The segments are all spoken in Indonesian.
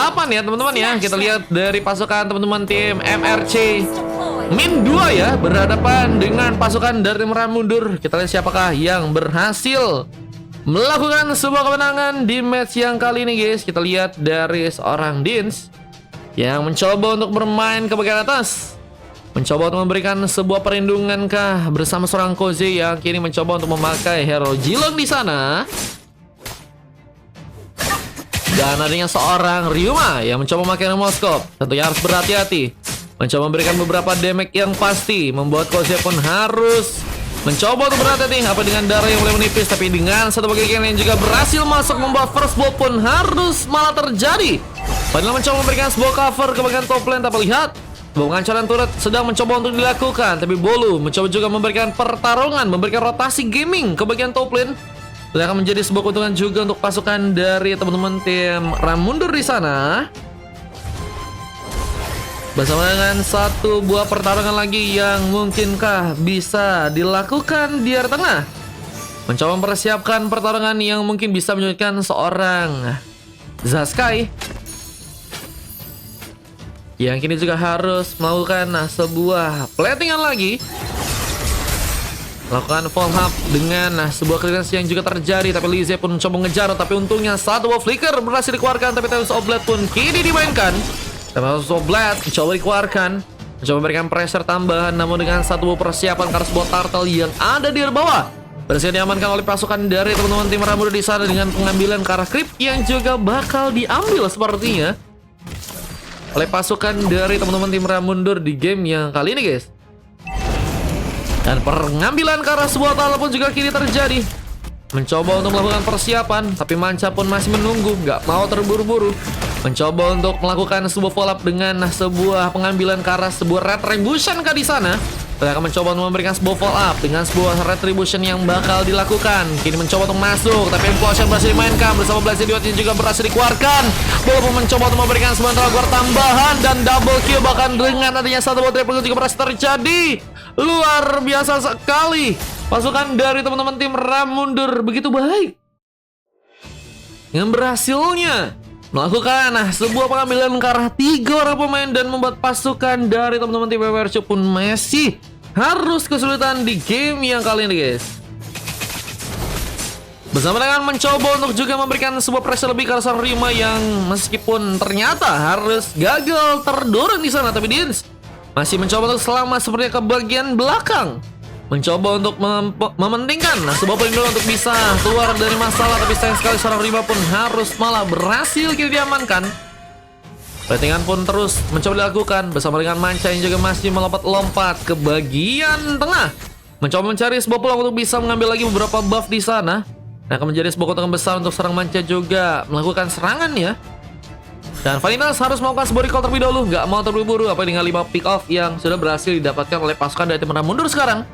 8 ya teman-teman ya. Kita lihat dari pasukan teman-teman tim MRC Min 2 ya, berhadapan dengan pasukan dari tim Ramundur. Kita lihat siapakah yang berhasil melakukan sebuah kemenangan di match yang kali ini guys. Kita lihat dari seorang Dins yang mencoba untuk bermain ke bagian atas, mencoba untuk memberikan sebuah perlindungan kah bersama seorang Koze yang kini mencoba untuk memakai hero Jilong di sana. Dan adanya seorang Ryuma yang mencoba memakai Moskop. Tentunya harus berhati-hati, mencoba memberikan beberapa damage yang pasti, membuat Koze pun harus mencoba untuk berhati-hati. Apa dengan darah yang mulai menipis, tapi dengan satu bagian yang juga berhasil masuk, membuat first blood pun harus malah terjadi. Padahal mencoba memberikan sebuah cover ke bagian top lane, tapi lihat pengancaran turret sedang mencoba untuk dilakukan, tapi Bolu mencoba juga memberikan pertarungan, memberikan rotasi gaming ke bagian top lane. Itu akan menjadi sebuah keuntungan juga untuk pasukan dari teman-teman tim Ramundur di sana. Bersama dengan satu buah pertarungan lagi yang mungkinkah bisa dilakukan di area tengah, mencoba mempersiapkan pertarungan yang mungkin bisa menyulitkan seorang Zaskai, yang kini juga harus melakukan sebuah platingan lagi, melakukan follow up dengan sebuah clearance yang juga terjadi. Tapi Lize pun mencoba mengejar, tapi untungnya satu buah flicker berhasil dikeluarkan. Tapi Tales of Blade pun kini dimainkan. Tales of Blade mencoba dikeluarkan, mencoba memberikan pressure tambahan, namun dengan satu buah persiapan karena sebuah turtle yang ada di bawah berhasil diamankan oleh pasukan dari teman-teman tim Ramundur di sana, dengan pengambilan ke arah creep yang juga bakal diambil sepertinya oleh pasukan dari teman-teman tim Ramundur di game yang kali ini guys. Dan pengambilan ke arah sebuah tunnel pun juga kini terjadi. Mencoba untuk melakukan persiapan, tapi Manca pun masih menunggu, nggak mau terburu-buru. Mencoba untuk melakukan sebuah follow up dengan sebuah pengambilan ke arah sebuah retribution ke di sana. Mereka akan mencoba untuk memberikan sebuah follow up dengan sebuah retribution yang bakal dilakukan. Kini mencoba untuk masuk, tapi implosion berhasil dimainkan bersama Blast Idiot yang juga berhasil dikeluarkan. Walaupun mencoba untuk memberikan sebuah guard tambahan dan double kill, bahkan dengan adanya satu buah triple juga berhasil terjadi. Luar biasa sekali pasukan dari teman-teman tim Ramundur, begitu baik dengan berhasilnya melakukan sebuah pengambilan ke arah 3 orang pemain, dan membuat pasukan dari teman-teman tim MRC pun masih harus kesulitan di game yang kali ini guys. Bersama dengan mencoba untuk juga memberikan sebuah pressure lebih ke arah sang Rima yang meskipun ternyata harus gagal terdorong di sana, tapi Dins masih mencoba untuk selamat seperti ke bagian belakang, mencoba untuk mementingkan sebuah pelindungan untuk bisa keluar dari masalah. Tapi sayang sekali seorang Rima pun harus malah berhasil kini diamankan. Platingan pun terus mencoba dilakukan bersama dengan Manca yang juga masih melompat-lompat ke bagian tengah, mencoba mencari sebuah peluang untuk bisa mengambil lagi beberapa buff di sana. Nah, akan menjadi sebuah keuntungan besar untuk serang Manca juga melakukan serangan ya. Dan Vanitas harus melakukan sebuah recall terlebih dahulu, nggak mau terburu-buru. Apa dengan 5 pick off yang sudah berhasil didapatkan oleh pasukan dari tim Ramundur sekarang.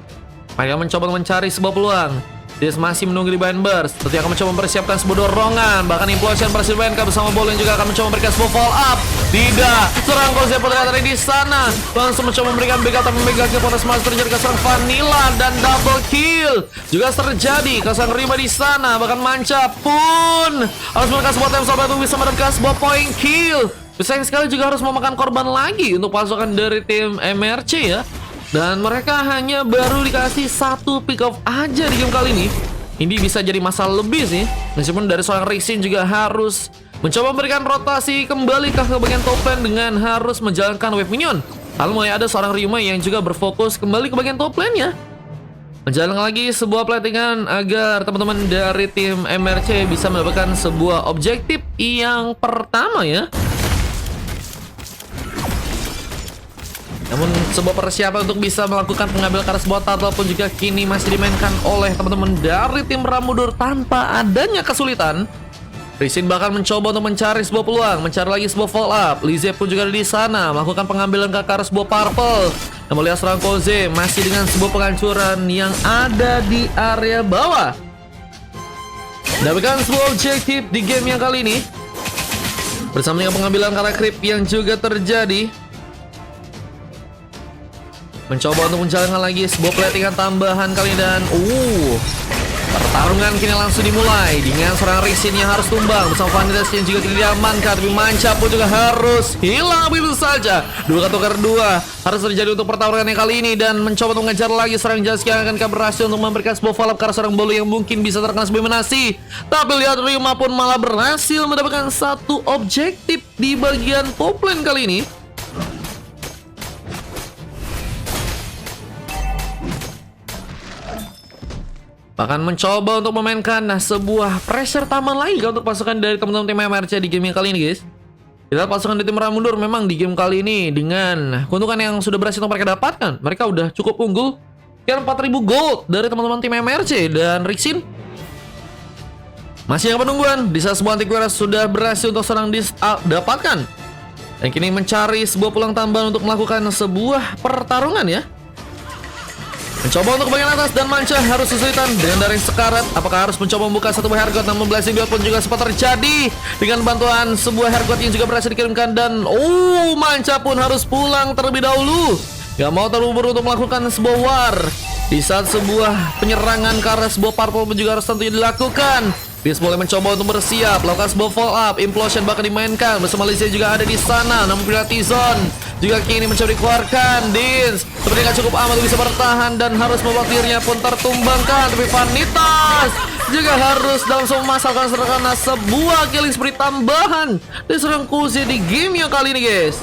Mereka mencoba mencari sebuah peluang. Dia masih menunggu di behind burst. Tentu akan mencoba mempersiapkan sebuah dorongan. Bahkan implosion berhasil dimainkan bersama Bolo yang juga akan mencoba memberikan sebuah fall up. Tidak, serang Koze ternyata di sana. Langsung mencoba memberikan backup, tapi meganya Ponas masih terjadi ke serang Vanilla dan double kill juga terjadi ke sang Rima di sana. Bahkan Manca pun harus memberikan sebuah time stop untuk bisa mendapatkan sebuah point kill. Sayang sekali juga harus memakan korban lagi untuk pasukan dari tim MRC ya. Dan mereka hanya baru dikasih satu pick off aja di game kali ini. Ini bisa jadi masalah lebih sih. Meskipun dari seorang Rixin juga harus mencoba memberikan rotasi kembali ke bagian top lane dengan harus menjalankan wave minion. Lalu mulai ada seorang Ryuma yang juga berfokus kembali ke bagian top lane ya, menjalankan lagi sebuah platingan agar teman-teman dari tim MRC bisa mendapatkan sebuah objektif yang pertama ya. Namun sebuah persiapan untuk bisa melakukan pengambilan ke arah sebuah turtle pun juga kini masih dimainkan oleh teman-teman dari tim Ramundur tanpa adanya kesulitan. Rizin bahkan mencoba untuk mencari sebuah peluang, mencari lagi sebuah follow up. Lize pun juga ada di sana melakukan pengambilan ke arah sebuah purple. Namun lihat serang Koze masih dengan sebuah penghancuran yang ada di area bawah. Dapatkan sebuah objektif di game yang kali ini bersama dengan pengambilan ke arah creep yang juga terjadi. Mencoba untuk menjalankan lagi sebuah platingan tambahan kali ini, dan Pertarungan kini langsung dimulai dengan seorang Rixin yang harus tumbang bersama Vanitas yang juga kini diamankan, tapi Manca pun juga harus hilang begitu saja. 2-2 harus terjadi untuk pertarungan yang kali ini dan mencoba untuk mengejar lagi seorang Jasky yang akan berhasil untuk memberikan sebuah follow up ke arah seorang Bolu yang mungkin bisa terkena sebuah eliminasi. Tapi lihat Rima pun malah berhasil mendapatkan satu objektif di bagian top lane kali ini. Bahkan mencoba untuk memainkan sebuah pressure taman lagi untuk pasukan dari teman-teman tim MRC di game yang kali ini, guys. Kita pasukan dari tim Ramundur memang di game kali ini dengan keuntungan yang sudah berhasil mereka dapatkan, mereka udah cukup unggul. Sekian 4000 gold dari teman-teman tim MRC dan Rixin masih yang penungguan di saat sebuah antivirus sudah berhasil untuk seorang dapatkan. Dan kini mencari sebuah pulang tambahan untuk melakukan sebuah pertarungan ya. Mencoba untuk bagian atas dan Manca harus kesulitan dengan dari sekarat. Apakah harus mencoba membuka satu buah Hergot, namun Blessing Duet pun juga sempat terjadi dengan bantuan sebuah Hergot yang juga berhasil dikirimkan. Dan Manca pun harus pulang terlebih dahulu, gak mau terburu-buru untuk melakukan sebuah war. Di saat sebuah penyerangan ke arah sebuah purple pun juga harus tentunya dilakukan. Vince boleh mencoba untuk bersiap, lakukan sebuah follow up, implosion bahkan dimainkan bersama Lizzie juga ada di sana. Namun Piratizon juga kini mencoba dikeluarkan. Dins sepertinya gak cukup aman untuk bisa bertahan dan harus membuat dirinya pun tertumbangkan. Tapi Vanitas juga harus langsung memasakkan karena sebuah killing spree tambahan dari seorang Kuzi di game yang kali ini, guys.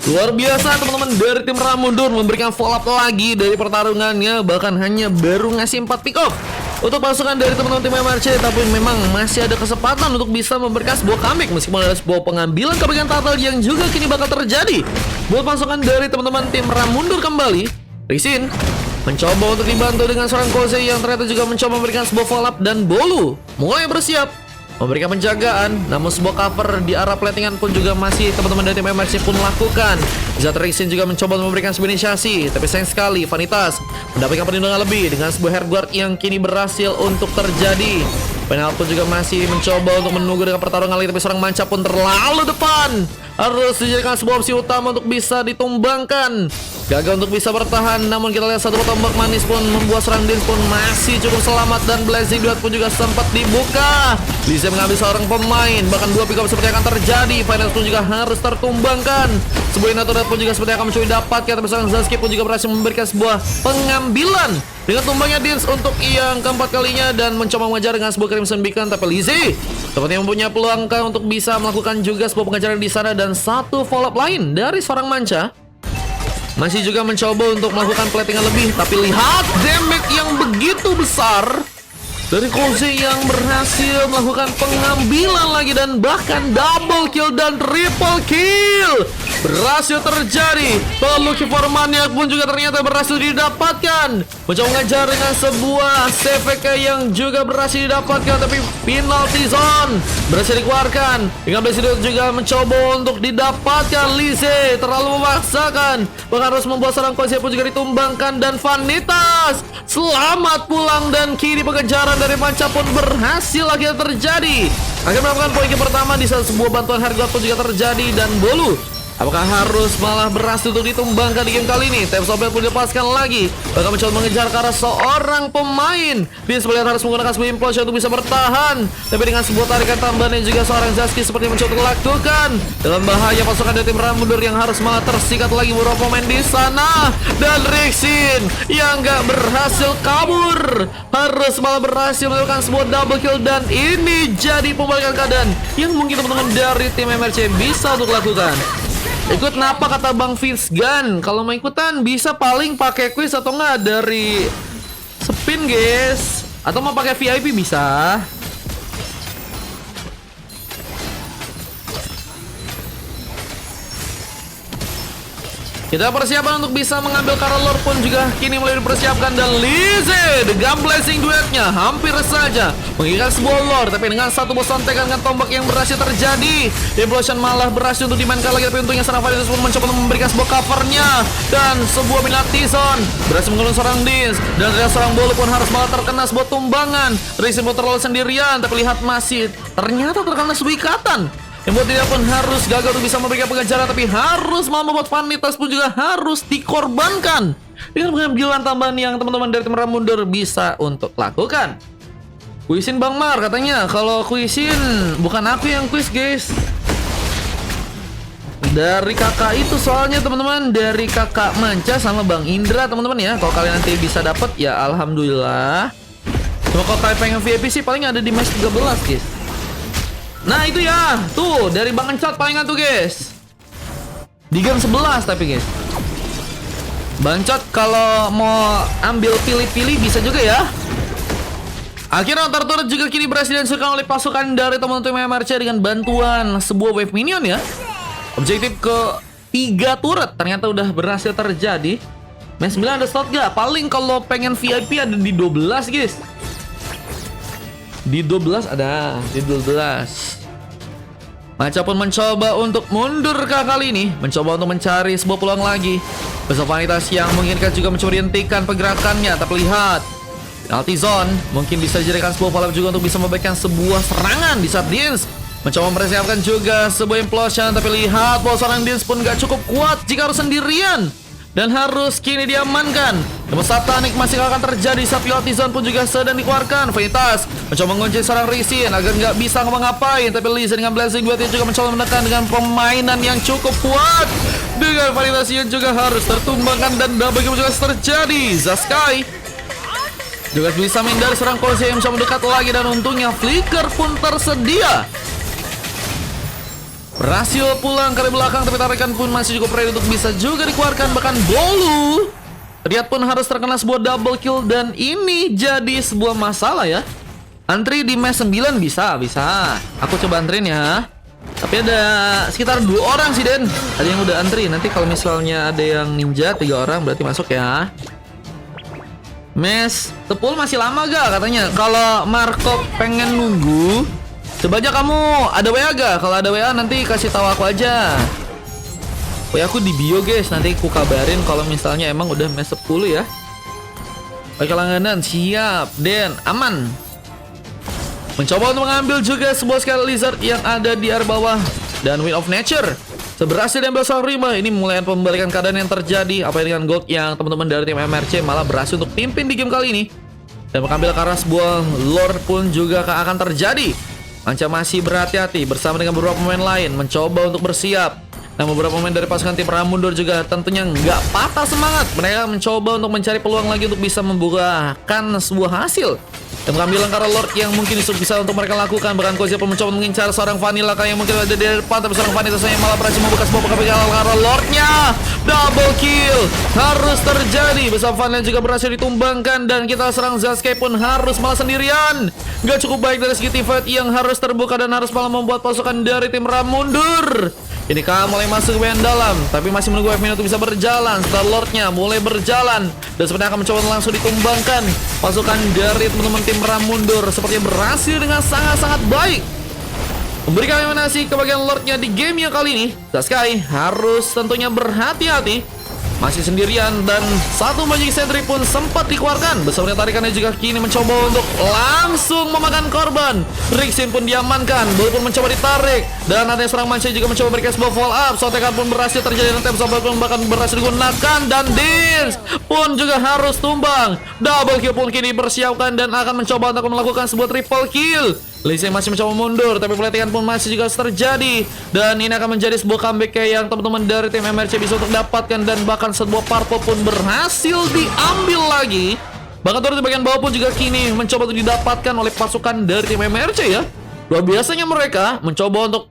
Luar biasa teman-teman dari tim Ramundur memberikan follow up lagi dari pertarungannya, bahkan hanya baru ngasih 4 pick off untuk pasukan dari teman-teman tim MRC, tapi memang masih ada kesempatan untuk bisa memberikan sebuah comeback meskipun ada sebuah pengambilan kebagian turtle yang juga kini bakal terjadi buat pasukan dari teman-teman tim Ramundur kembali. Rixin mencoba untuk dibantu dengan seorang Kose yang ternyata juga mencoba memberikan sebuah follow up dan Bolu mulai bersiap memberikan penjagaan, namun sebuah cover di arah platingan pun juga masih teman-teman dari tim MRC pun lakukan. Zat Rixin juga mencoba memberikan sebuah inisiasi, tapi sayang sekali Vanitas mendapatkan perlindungan lebih dengan sebuah Herguard yang kini berhasil untuk terjadi. Penal pun juga masih mencoba untuk menunggu dengan pertarungan lagi, tapi seorang Manca pun terlalu depan. Harus dijadikan sebuah opsi utama untuk bisa ditumbangkan. Gagal untuk bisa bertahan, namun kita lihat satu tombak manis pun membuat seorang Dins pun masih cukup selamat dan Blazing Duet pun juga sempat dibuka. Lizzie mengambil seorang pemain, bahkan 2 pick up seperti akan terjadi. Finals pun juga harus tertumbangkan. Sebuah Inatorat pun juga seperti akan mencoba dapatkan, tapi seorang Zasky pun juga berhasil memberikan sebuah pengambilan dengan tumbangnya Dins untuk yang keempat kalinya dan mencoba mengejar dengan sebuah Crimson Beacon. Tapi Lizzie sepertinya mempunyai peluang untuk bisa melakukan juga sebuah pengejaran di sana dan satu follow up lain dari seorang Manca. Masih juga mencoba untuk melakukan platingan lebih, tapi lihat damage yang begitu besar dari Kose yang berhasil melakukan pengambilan lagi dan bahkan double kill dan triple kill berhasil terjadi. Lucky Formaniac pun juga ternyata berhasil didapatkan. Mencoba mengejar dengan sebuah CVK yang juga berhasil didapatkan, tapi penalty zone berhasil dikeluarkan. Dengan Blessing juga mencoba untuk didapatkan. Lizzie terlalu memaksakan, bahkan harus membuat seorang Kose pun juga ditumbangkan dan Vanitas selamat pulang dan kini pengejaran dari Manca pun berhasil akhirnya terjadi. Akan melakukan poin pertama di saat sebuah bantuan Hergot pun juga terjadi dan Bolu apakah harus malah berhasil untuk ditumbangkan di game kali ini? Tap Sobel pun dilepaskan lagi, bahkan mencoba mengejar ke arah seorang pemain. Dia sebenarnya harus menggunakan sebuah implosion untuk bisa bertahan, tapi dengan sebuah tarikan tambahan yang juga seorang Zasky seperti mencoba dilakukan. Dalam bahaya pasukan dari tim Ramundur yang harus malah tersikat lagi beberapa pemain di sana. Dan Rixin yang gak berhasil kabur harus malah berhasil melakukan sebuah double kill, dan ini jadi pembalikan keadaan yang mungkin teman-teman dari tim MRC bisa untuk lakukan. Ikut napa kata Bang Vince Gun? Kalau mau ikutan bisa paling pakai quiz atau enggak dari spin, guys. Atau mau pakai VIP bisa. Kita persiapan untuk bisa mengambil Karolor pun juga kini mulai dipersiapkan, dan Lizzie dengan Blessing Duetnya hampir saja mengikat sebuah lore, tapi dengan satu bos sontekan dengan tombak yang berhasil terjadi. Implosion malah berhasil untuk dimainkan lagi, tapi untungnya seorang Vanitas pun mencoba memberikan sebuah covernya, dan sebuah penalty zone berhasil menggulung seorang Dins, dan ternyata seorang Bolu pun harus malah terkena sebuah tumbangan. Rixin pun terlalu sendirian, tapi lihat masih ternyata terkena sebuah ikatan yang buat dia pun harus gagal untuk bisa memberikan pengejaran, tapi harus mau membuat vanitas pun juga harus dikorbankan dengan pengambilan tambahan yang teman-teman dari tim Ramundur bisa untuk lakukan. Kuisin Bang Mar katanya, kalau kuisin bukan aku yang kuis guys, dari kakak itu soalnya teman-teman, dari kakak Manca sama Bang Indra teman-teman ya. Kalau kalian nanti bisa dapat ya alhamdulillah. Cuma kalau kalian pengen VIP sih paling ada di match 13 guys. Nah itu ya, tuh dari Bang Encat palingan tuh guys, di game 11 tapi guys. Bang Encat kalau mau ambil pilih-pilih bisa juga ya. Akhirnya antar turret juga kini berhasil dihancurkan oleh pasukan dari teman-teman MRC dengan bantuan sebuah wave minion ya. Objektif ke 3 turret ternyata udah berhasil terjadi. Match 9 ada slot gak? Paling kalau pengen VIP ada di 12 guys. Di 12 ada, di 12. Maca pun mencoba untuk mundur kali ini, mencoba untuk mencari sebuah peluang lagi. Besok vanitas yang memungkinkan juga mencoba dihentikan pergerakannya, tapi lihat penalty zone mungkin bisa dijadikan sebuah valve juga untuk bisa memberikan sebuah serangan di saat Dins mencoba mempersiapkan juga sebuah implosion, tapi lihat bahwa seorang Dins pun gak cukup kuat jika harus sendirian dan harus kini diamankan. Namun satanik masih akan terjadi saat penalty zone pun juga sedang dikeluarkan. Vanitas mencoba mengunci seorang Risin agar nggak bisa ngapa-ngapain, tapi Lisa dengan Blazing Duet juga mencoba menekan dengan permainan yang cukup kuat. Dengan Vanitas yang juga harus tertumbangkan dan double kill juga terjadi. Zaskai juga bisa menghindari seorang Kolosseum yang mencoba mendekat lagi, dan untungnya flicker pun tersedia. Berhasil pulang ke belakang, tapi tarikan pun masih cukup ready untuk bisa juga dikeluarkan. Bahkan Bolu terlihat pun harus terkena sebuah double kill, dan ini jadi sebuah masalah ya. Antri di match 9 bisa. Aku coba antrin ya. Tapi ada sekitar 2 orang sih Den. Ada yang udah antri. Nanti kalau misalnya ada yang ninja 3 orang berarti masuk ya. Match Tepul masih lama gak katanya. Kalau Marco pengen nunggu, coba aja kamu ada WA gak? Kalau ada WA nanti kasih tahu aku aja. WA aku di bio guys, nanti aku kabarin kalau misalnya emang udah match 10 ya. Baik langganan, siap Den, aman. Mencoba untuk mengambil juga sebuah Sky Lizard yang ada di area bawah, dan Wind of Nature seberhasil diambil seorang Rima. Ini mulai membalikan keadaan yang terjadi. Apa dengan Gold yang teman-teman dari tim MRC malah berhasil untuk pimpin di game kali ini, dan mengambil ke arah sebuah lore pun juga akan terjadi. Manca masih berhati-hati bersama dengan beberapa pemain lain, mencoba untuk bersiap. Nah, beberapa pemain dari pasukan tim Ramundur juga tentunya nggak patah semangat. Mereka mencoba untuk mencari peluang lagi untuk bisa membuahkan sebuah hasil. Dan pengambilan karena Lord yang mungkin bisa untuk mereka lakukan. Bahkan Kozia pun mencoba mengincar seorang Vanilla yang mungkin ada di depan, tapi seorang Vanilla yang malah berhasil membuka sebuah pengambilan karena Lordnya. Double kill harus terjadi. Bersama Vanilla juga berhasil ditumbangkan, dan kita serang Zaskai pun harus malah sendirian. Gak cukup baik dari segi fight yang harus terbuka, dan harus malah membuat pasukan dari tim Ramundur ini kan mulai masuk ke bagian dalam, tapi masih menunggu wave minute bisa berjalan. Setelah Lordnya mulai berjalan, dan sebenarnya akan mencoba langsung ditumbangkan. Pasukan dari teman-teman tim Ramundur sepertinya berhasil dengan sangat-sangat baik memberikan eliminasi ke bagian Lordnya di game yang kali ini. Zaskai harus tentunya berhati-hati, masih sendirian, dan satu Magic Sentry pun sempat dikeluarkan. Bersama tarikannya juga kini mencoba untuk langsung memakan korban. Rixin pun diamankan, Bolu pun mencoba ditarik, dan ada seorang Mancha juga mencoba berikan sebuah follow up. Sotekan pun berhasil terjadi, dan Temsa pun bahkan berhasil digunakan, dan Dins pun juga harus tumbang. Double kill pun kini bersiapkan dan akan mencoba untuk melakukan sebuah triple kill. Lisa masih mencoba mundur, tapi pelatihan pun masih juga terjadi, dan ini akan menjadi sebuah comeback yang teman-teman dari tim MRC bisa untuk dapatkan, dan bahkan sebuah purple pun berhasil diambil lagi. Bahkan turret di bagian bawah pun juga kini mencoba untuk didapatkan oleh pasukan dari tim MRC ya. Luar biasanya mereka mencoba untuk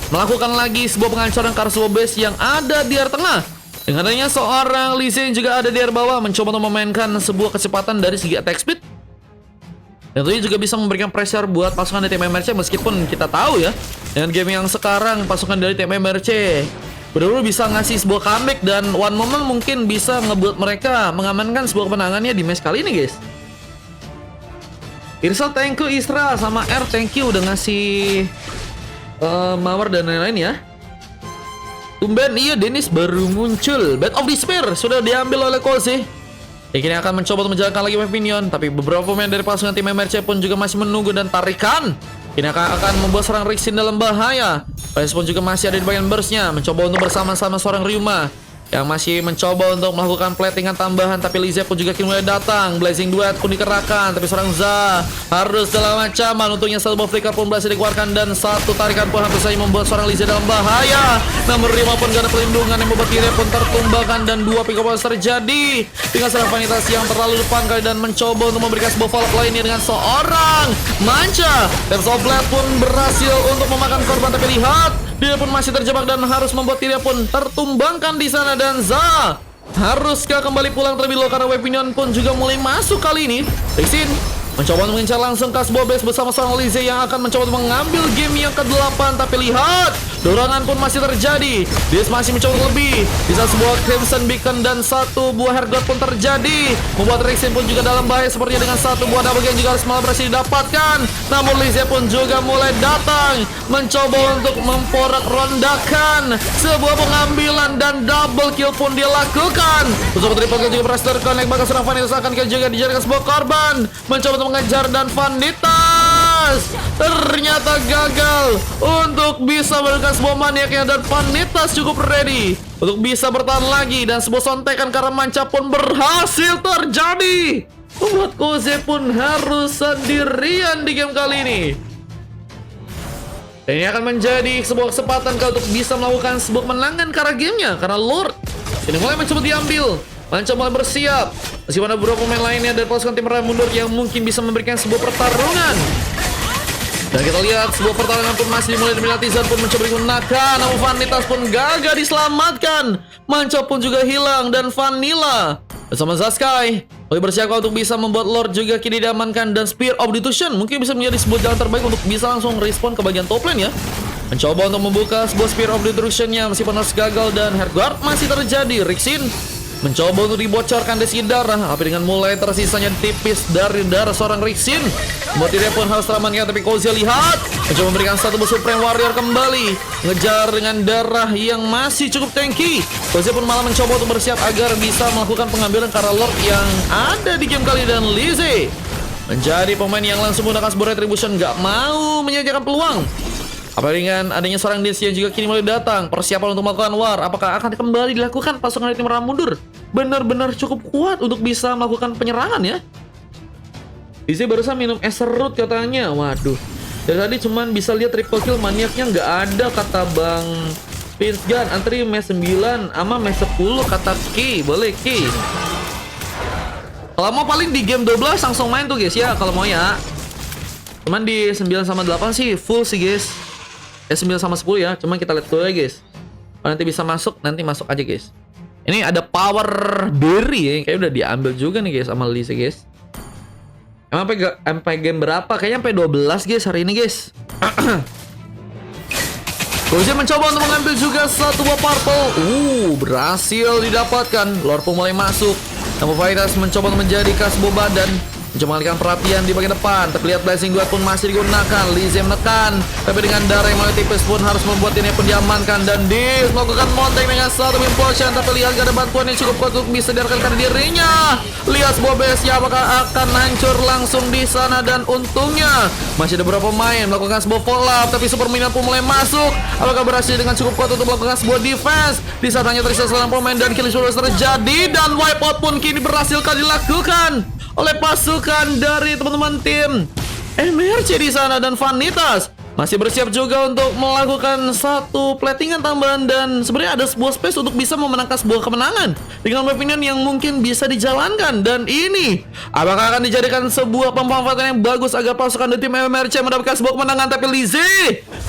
melakukan lagi sebuah penghancuran ke arah sebuah base yang ada di area tengah. Dengan adanya seorang Lisa yang juga ada di area bawah, mencoba untuk memainkan sebuah kecepatan dari segi attack speed. Tentunya juga bisa memberikan pressure buat pasukan dari tim MRC, meskipun kita tahu ya, dengan game yang sekarang pasukan dari tim MRC benar-benar bisa ngasih sebuah comeback, dan one moment mungkin bisa ngebuat mereka mengamankan sebuah kemenangannya di match kali ini guys. Irsal thank you, Isra sama R thank you udah ngasih mawar dan lain-lain ya. Tumben iya Dennis baru muncul. Bed of Despair sudah diambil oleh Kolse. Kini akan mencoba untuk menjalankan lagi wave minion, tapi beberapa pemain dari pasukan tim MRC pun juga masih menunggu, dan tarikan ini akan membuat serang Rixin dalam bahaya. Respon juga masih ada di bagian burstnya, mencoba untuk bersama-sama seorang Ryuma yang masih mencoba untuk melakukan platingan tambahan, tapi Lize pun juga kini mulai datang. Blazing Duet pun dikerahkan, tapi seorang Za harus dalam ancaman. Untungnya satu buff flicker pun berhasil dikeluarkan dan satu tarikan pun hampir saja membuat seorang Lize dalam bahaya. Namun Ryuma pun gak ada pelindungan yang membuat dirinya pun tertumbangkan dan dua pick up terjadi dengan seorang Vanitas yang terlalu depan kali dan mencoba untuk memberikan sebuah follow up lainnya dengan seorang Mancha. Depths of Blade pun berhasil untuk memakan korban, tapi lihat dia pun masih terjebak dan harus membuat dirinya pun tertumbangkan di sana. Dan Za haruskah kembali pulang terlebih dahulu karena Weaponion pun juga mulai masuk kali ini. Rixin mencoba untuk mengincar langsung ke sebuah base bersama seorang Lize yang akan mencoba untuk mengambil game yang ke-8. Tapi lihat, dorongan pun masih terjadi. Dia masih mencoba lebih. Bisa sebuah Crimson Beacon dan satu buah Hair God pun terjadi, membuat Rixin pun juga dalam bahaya sepertinya dengan satu buah double yang juga harus malah berhasil didapatkan. Namun Lize pun juga mulai datang, mencoba untuk memporak-rondakan sebuah pengambilan dan double kill pun dia lakukan. Untuk triple kill juga berhasil terconnect, bahkan serang Vanitas akan juga dijadikan sebuah korban. Mencoba untuk mengejar dan Vanitas ternyata gagal untuk bisa menekan sebuah maniaknya, dan Vanitas cukup ready untuk bisa bertahan lagi, dan sebuah sontekan karena Manca pun berhasil terjadi, membuat Koze pun harus sendirian di game kali ini. Dan ini akan menjadi sebuah kesempatan untuk bisa melakukan sebuah kemenangan karena gamenya, karena Lord ini mulai mencoba diambil. Manca mulai bersiap. Masih ada beberapa pemain lainnya dari pasukan tim Ram mundur yang mungkin bisa memberikan sebuah pertarungan. Dan kita lihat sebuah pertarungan pun masih dimulai dari Latizan pun mencoba digunakan, namun Vanitas pun gagal diselamatkan. Manca pun juga hilang dan Vanilla bersama Zaskai lebih bersiap untuk bisa membuat Lord juga kini diamankan, dan Spear of Destruction mungkin bisa menjadi sebuah jalan terbaik untuk bisa langsung respon ke bagian top lane ya. Mencoba untuk membuka sebuah Spear of Destruction-nya meskipun harus gagal, dan Heartguard masih terjadi. Rixin mencoba untuk dibocorkan dari segi darah, tapi dengan mulai tersisanya tipis dari darah seorang Rixin, membuat dirinya pun harus teramankan. Tapi Kozia lihat, mencoba memberikan satu bus Supreme Warrior kembali, ngejar dengan darah yang masih cukup tanky. Kozia pun malah mencoba untuk bersiap agar bisa melakukan pengambilan karena Lord yang ada di game kali, dan Lize menjadi pemain yang langsung menggunakan sebuah Retribution, gak mau menyanyikan peluang. Apalagi dengan adanya seorang Dance yang juga kini mulai datang, persiapan untuk melakukan war, apakah akan kembali dilakukan pasukan dari tim Ram mundur? Benar-benar cukup kuat untuk bisa melakukan penyerangan ya. Lize barusan minum es serut katanya. Waduh, dari tadi cuman bisa lihat triple kill, maniaknya nggak ada kata Bang Vince Gunn. Antri match 9 sama match 10 kata Ki. Boleh Ki. Kalau mau paling di game 12 langsung main tuh guys ya, kalau mau ya. Cuman di 9 sama 8 sih full sih guys. 9 sama 10 ya, cuman kita lihat dulu ya guys. Kalau nanti bisa masuk, nanti masuk aja guys. Ini ada power berry ya, kayak udah diambil juga nih guys sama Lize guys. Emang sampai game berapa? Kayaknya sampai 12 guys hari ini guys. Koze mencoba untuk mengambil juga satu buah purple. Berhasil didapatkan. Lord pun mulai masuk. Namun Vanitas mencoba untuk menjadi sebuah badan, mencoba mengalihkan perhatian di bagian depan. Tapi lihat Blazing Duet pun masih digunakan. Lize menekan, tapi dengan darah yang mulai tipis pun harus membuat ini pun diamankan. Dan Diz melakukan mounting dengan satu implosion, tapi lihat gak ada bantuan yang cukup kuat untuk bisa diarahkan ke dirinya. Lihat sebuah base apakah akan hancur langsung di sana, dan untungnya masih ada beberapa pemain melakukan sebuah follow up, tapi Super Minion pun mulai masuk. Apakah berhasil dengan cukup kuat untuk melakukan sebuah defense? Di saat hanya tersisa seorang pemain dan kill sudah terjadi, dan wipeout pun kini berhasil dilakukan oleh pasukan dari teman-teman tim MRC di sana. Dan Vanitas masih bersiap juga untuk melakukan satu platingan tambahan, dan sebenarnya ada sebuah space untuk bisa memenangkan sebuah kemenangan dengan Weaponion yang mungkin bisa dijalankan. Dan ini apakah akan dijadikan sebuah pemanfaatan yang bagus agar pasukan dari tim MRC mendapatkan sebuah kemenangan? Tapi Lize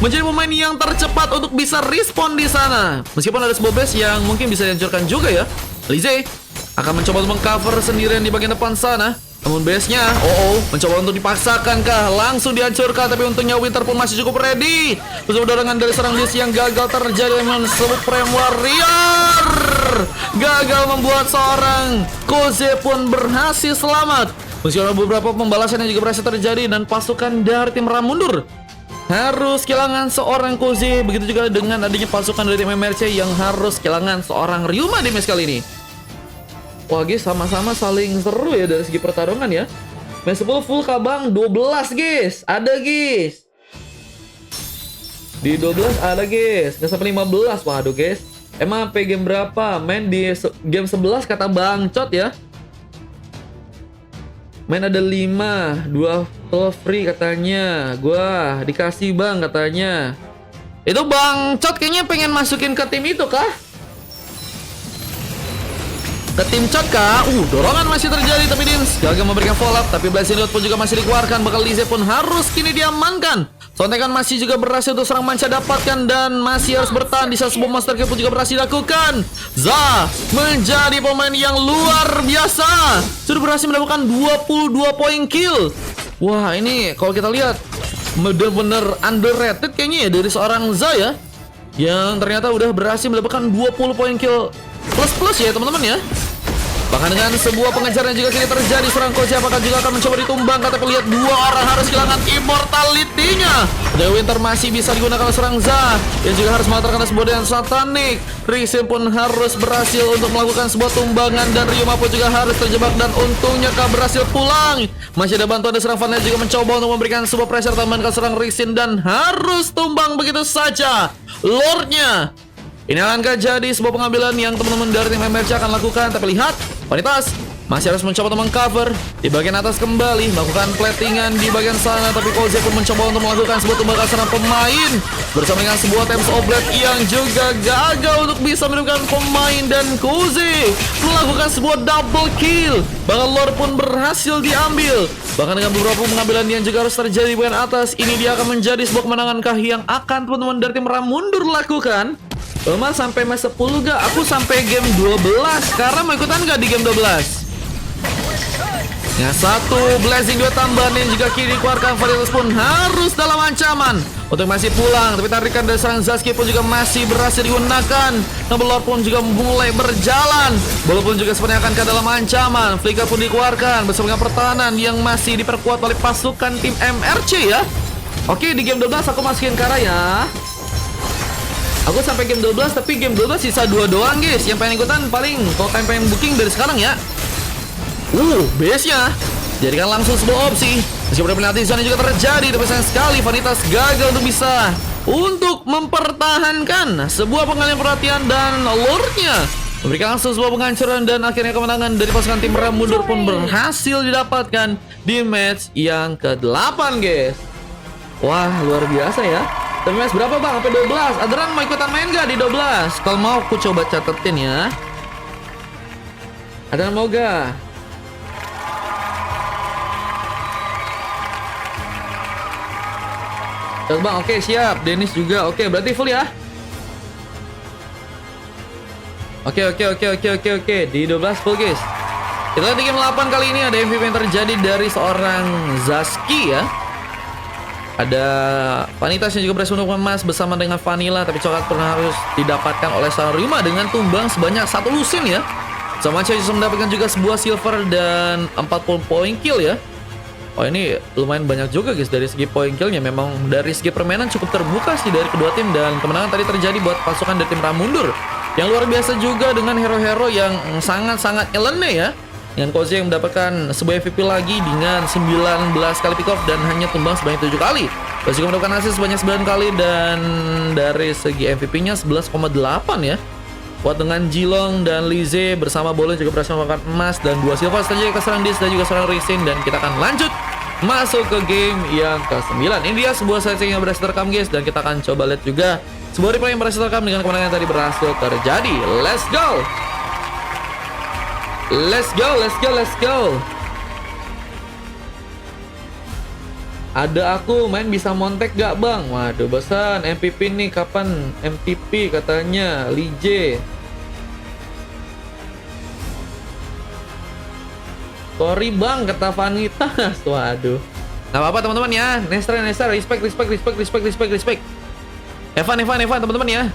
menjadi pemain yang tercepat untuk bisa respon di sana, meskipun ada sebuah base yang mungkin bisa dihancurkan juga ya. Lize akan mencoba untuk mengcover sendirian di bagian depan sana. Namun base-nya, mencoba untuk dipaksakan kah? Langsung dihancurkan, tapi untungnya Winter pun masih cukup ready. Bersama dorongan dari serang Liz yang gagal terjadi dengan Supreme Warrior. Gagal membuat seorang Koze pun berhasil selamat. Meskipun beberapa pembalasan yang juga berhasil terjadi, dan pasukan dari tim Ram mundur harus kehilangan seorang Koze. Begitu juga dengan adanya pasukan dari tim MRC yang harus kehilangan seorang Ryuma di match kali ini. Wah guys, sama-sama saling seru ya dari segi pertarungan ya. Match 10 full kabang 12 guys. Ada guys. Di 12 ada guys, nggak sampai 15. Waduh guys, emang sampai game berapa? Main di game 11 kata Bang Cot ya. Main ada 5, 2 free katanya. Gua dikasih Bang katanya. Itu Bang Cot kayaknya pengen masukin ke tim itu kah? Ke tim Cot kah? Dorongan masih terjadi tapi Dins gagal memberikan follow up. Tapi Blazing Dot pun juga masih dikeluarkan. Bakal Lize pun harus kini diamankan. Sontekan masih juga berhasil untuk serang manca dapatkan dan masih harus bertahan di saat sebuah monster kill pun juga berhasil dilakukan. Za menjadi pemain yang luar biasa. Sudah berhasil mendapatkan 22 poin kill. Wah, ini kalau kita lihat bener-bener underrated kayaknya ya dari seorang Za ya. Yang ternyata udah berhasil mendapatkan 20 poin kill plus ya teman-teman ya. Bahkan dengan sebuah pengejaran juga kini terjadi, serang Koji apakah juga akan mencoba ditumbangkan, tapi lihat dua orang harus kehilangan immortality-nya. The Winter masih bisa digunakan oleh serang Za yang juga harus mengatakan sebuah dengan satanik. Rixin pun harus berhasil untuk melakukan sebuah tumbangan dan Ryuma pun juga harus terjebak dan untungnya Kak berhasil pulang. Masih ada bantuan dari serang Vanilla juga mencoba untuk memberikan sebuah pressure tambahan ke serang Rixin dan harus tumbang begitu saja. Lordnya. Ini akankah jadi sebuah pengambilan yang teman-teman dari tim MRC akan lakukan? Tapi lihat, Vanitas masih harus mencoba untuk mengcover di bagian atas kembali, melakukan platingan di bagian sana. Tapi Koze pun mencoba untuk melakukan sebuah tumbakan serang pemain bersama dengan sebuah Temps of Blade yang juga gagal untuk bisa menemukan pemain. Dan Koze melakukan sebuah double kill. Bahkan Lord pun berhasil diambil. Bahkan dengan beberapa pengambilan yang juga harus terjadi di bagian atas, ini dia akan menjadi sebuah kemenangankah yang akan teman-teman dari tim Ramundur lakukan? Mas sampai match 10 gak? Aku sampai game 12. Sekarang mau ikutan gak di game 12? Yang satu Blazing 2 tambahan yang juga kini dikeluarkan. Vanitas pun harus dalam ancaman untuk masih pulang. Tapi tarikan dari serang Zaski pun juga masih berhasil digunakan. Nabelor pun juga mulai berjalan. Walaupun juga sebenarnya akan ke dalam ancaman. Flicker pun dikeluarkan bersama dengan pertahanan yang masih diperkuat oleh pasukan tim MRC ya. Oke, di game 12 aku masukin Kara ya. Aku sampai game 12, tapi game 12 sisa 2 doang guys. Yang pengen ikutan paling kalau kalian pengen booking dari sekarang ya. Base-nya jadikan langsung sebuah opsi. Meskipun penalti zone juga terjadi, tapi sayang sekali Vanitas gagal untuk mempertahankan sebuah pengalihan perhatian dan Lordnya memberikan langsung sebuah penghancuran dan akhirnya kemenangan dari pasukan tim Ramundur pun berhasil didapatkan di match yang ke-8 guys. Wah, luar biasa ya. Tapi match berapa bang? Sampai 12. Adran mau ikutan main gak di 12? Kalau mau aku coba catetin ya. Adran mau gak? Terus bang, oke siap. Dennis juga, oke berarti full ya. Oke. Di 12 full guys. Kita lihat di game 8 kali ini ada MVP yang terjadi dari seorang Zaski ya. Ada Vanitas yang juga berhasil untuk emas bersama dengan Vanilla, tapi coklat pernah harus didapatkan oleh seorang Ryuma dengan tumbang sebanyak 1 lusin ya. Sama Cewek mendapatkan juga sebuah silver dan 40 poin kill ya. Oh ini lumayan banyak juga guys dari segi poin killnya. Memang dari segi permainan cukup terbuka sih dari kedua tim. Dan kemenangan tadi terjadi buat pasukan dari tim Ramundur yang luar biasa juga dengan hero-hero yang sangat-sangat elene ya. Dengan Koze yang mendapatkan sebuah MVP lagi dengan 19 kali pick off dan hanya tumbang sebanyak 7 kali. Terus juga mendapatkan assist sebanyak 9 kali dan dari segi MVP-nya 11,8 ya. Buat dengan Jilong dan Lize bersama Bolon juga berhasil mendapatkan emas dan 2 silver saja ke serang Dis dan juga serang Rixin. Dan kita akan lanjut masuk ke game yang ke-9. Ini dia sebuah setting yang berhasil terekam guys, dan kita akan coba lihat juga sebuah replay yang berhasil terekam dengan kemenangan yang tadi berhasil terjadi. Let's go. Ada aku main bisa montek gak bang? Waduh bosan MVP nih, kapan MVP katanya Lije. Sorry bang kata Vanitas. Waduh. Gak apa-apa teman-teman ya. Nestra respect. Evan teman-teman ya.